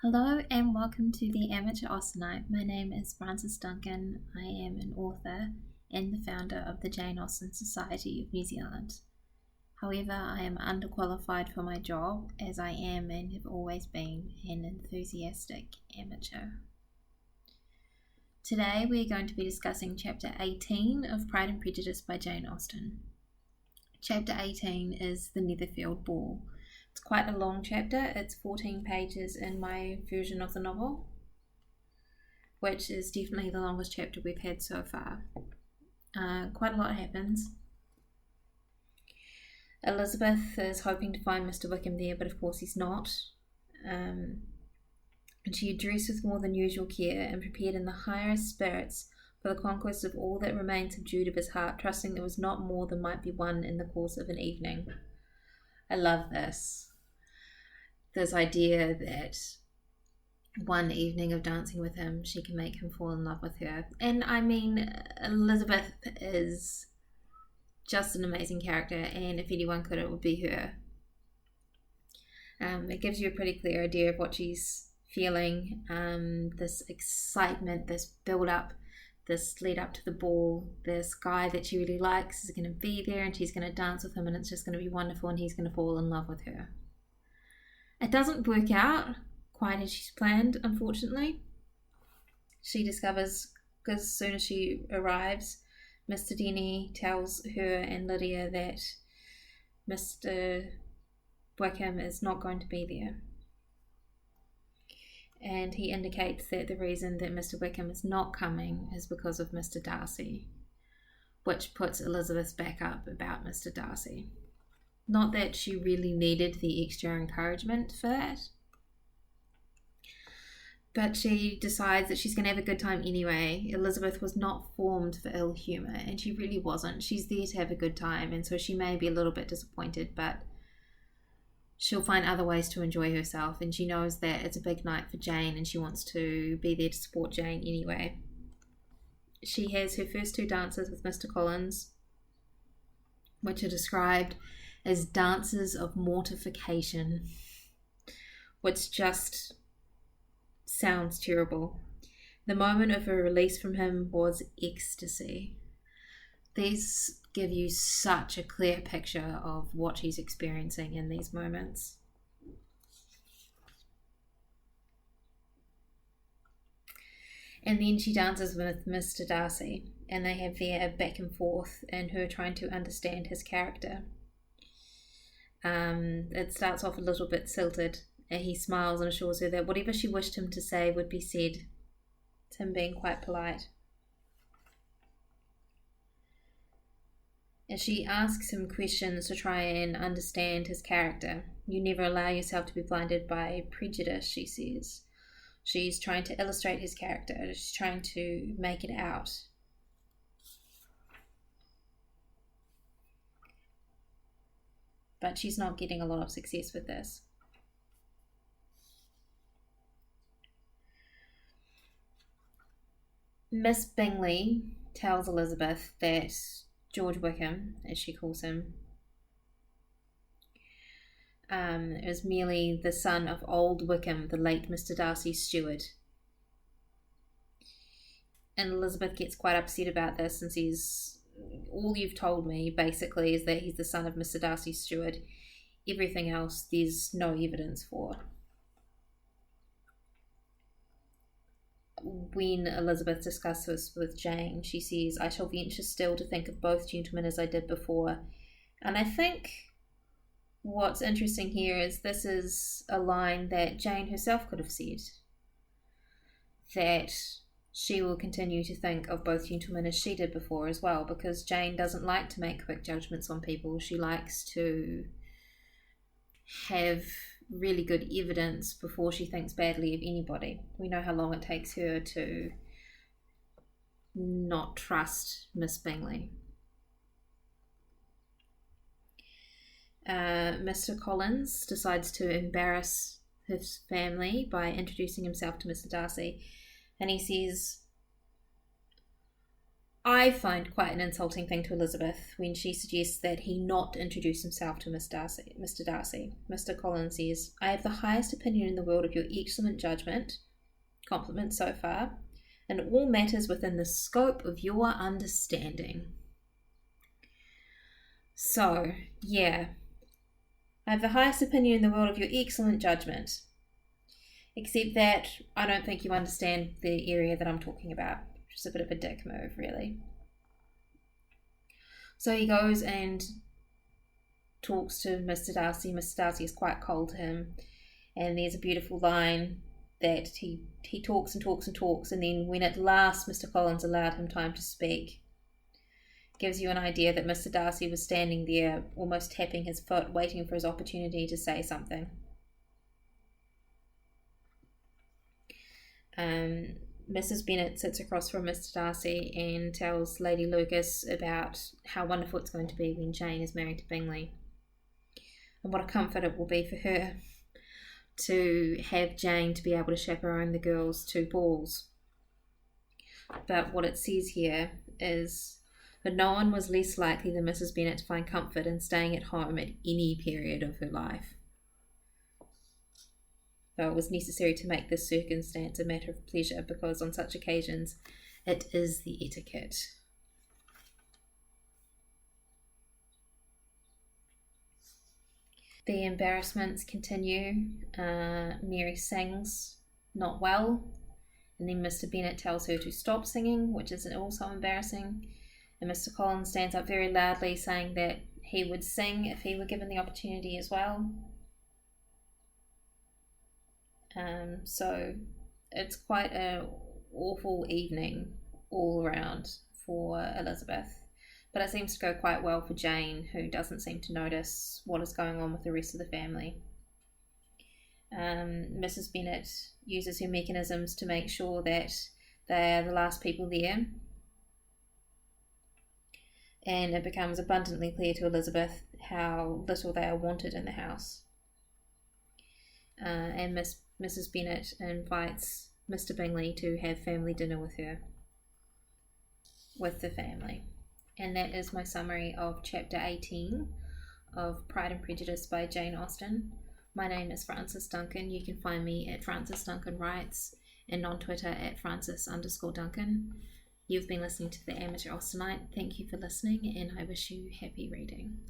Hello and welcome to the Amateur Austenite. My name is Frances Duncan. I am an author and the founder of the Jane Austen Society of New Zealand. However, I am underqualified for my job as I am and have always been an enthusiastic amateur. Today we are going to be discussing Chapter 18 of Pride and Prejudice by Jane Austen. Chapter 18 is the Netherfield Ball. It's quite a long chapter. It's 14 pages in my version of the novel, which is definitely the longest chapter we've had so far. Quite a lot happens. Elizabeth is hoping to find Mr Wickham there, but of course he's not. And she had dressed with more than usual care and prepared in the highest spirits for the conquest of all that remained subdued of his heart, trusting there was not more than might be won in the course of an evening. I love this idea that one evening of dancing with him, she can make him fall in love with her. And I mean, Elizabeth is just an amazing character, and if anyone could, it would be her. It gives you a pretty clear idea of what she's feeling, this excitement, this build-up, this lead up to the ball. This guy that she really likes is going to be there and she's going to dance with him and it's just going to be wonderful and he's going to fall in love with her. It doesn't work out quite as she's planned, unfortunately. She discovers, because as soon as she arrives, Mr Denny tells her and Lydia that Mr Wickham is not going to be there. And he indicates that the reason that Mr Wickham is not coming is because of Mr Darcy, which puts Elizabeth's back up about Mr Darcy. Not that she really needed the extra encouragement for that, but she decides that she's going to have a good time anyway. Elizabeth was not formed for ill humour, and she really wasn't. She's there to have a good time, and so she may be a little bit disappointed, but she'll find other ways to enjoy herself, and she knows that it's a big night for Jane and she wants to be there to support Jane anyway. She has her first two dances with Mr Collins, which are described as dances of mortification, which just sounds terrible. The moment of her release from him was ecstasy. These give you such a clear picture of what she's experiencing in these moments. And then she dances with Mr Darcy, and they have their back and forth and her trying to understand his character. It starts off a little bit silted, and he smiles and assures her that whatever she wished him to say would be said. It's him being quite polite. And she asks him questions to try and understand his character. You never allow yourself to be blinded by prejudice, she says. She's trying to illustrate his character. She's trying to make it out. But she's not getting a lot of success with this. Miss Bingley tells Elizabeth that George Wickham, as she calls him, is merely the son of old Wickham, the late Mr Darcy's steward. And Elizabeth gets quite upset about this and says, all you've told me basically is that he's the son of Mr Darcy's steward. Everything else there's no evidence for. When Elizabeth discusses with Jane, she says, I shall venture still to think of both gentlemen as I did before. And I think what's interesting here is this is a line that Jane herself could have said. That she will continue to think of both gentlemen as she did before as well, because Jane doesn't like to make quick judgments on people. She likes to have really good evidence before she thinks badly of anybody. We know how long it takes her to not trust Miss Bingley. Mr Collins decides to embarrass his family by introducing himself to Mr Darcy, and he says, I find quite an insulting thing to Elizabeth when she suggests that he not introduce himself to Mr. Darcy. Mr. Collins says, "I have the highest opinion in the world of your excellent judgment," compliment so far, "and all matters within the scope of your understanding." So, yeah. "I have the highest opinion in the world of your excellent judgment. Except that I don't think you understand the area that I'm talking about." Which is a bit of a dick move, really. So he goes and talks to Mr. Darcy. Mr. Darcy is quite cold to him. And there's a beautiful line that he talks and talks and talks, and then when at last Mr. Collins allowed him time to speak, gives you an idea that Mr. Darcy was standing there almost tapping his foot, waiting for his opportunity to say something. Mrs. Bennet sits across from Mr. Darcy and tells Lady Lucas about how wonderful it's going to be when Jane is married to Bingley, and what a comfort it will be for her to have Jane to be able to chaperone the girls to balls. But what it says here is that no one was less likely than Mrs. Bennet to find comfort in staying at home at any period of her life, though it was necessary to make this circumstance a matter of pleasure, because on such occasions it is the etiquette. The embarrassments continue. Mary sings not well, and then Mr. Bennet tells her to stop singing, which is also embarrassing, and Mr. Collins stands up very loudly saying that he would sing if he were given the opportunity as well. So it's quite an awful evening all around for Elizabeth, but it seems to go quite well for Jane, who doesn't seem to notice what is going on with the rest of the family. Mrs. Bennet uses her mechanisms to make sure that they are the last people there, and it becomes abundantly clear to Elizabeth how little they are wanted in the house. And Mrs. Bennet invites Mr. Bingley to have family dinner with her, with the family. And that is my summary of Chapter 18 of Pride and Prejudice by Jane Austen. My name is Frances Duncan. You can find me at Frances Duncan Writes and on Twitter at Frances_Duncan. You've been listening to The Amateur Austenite. Thank you for listening, and I wish you happy reading.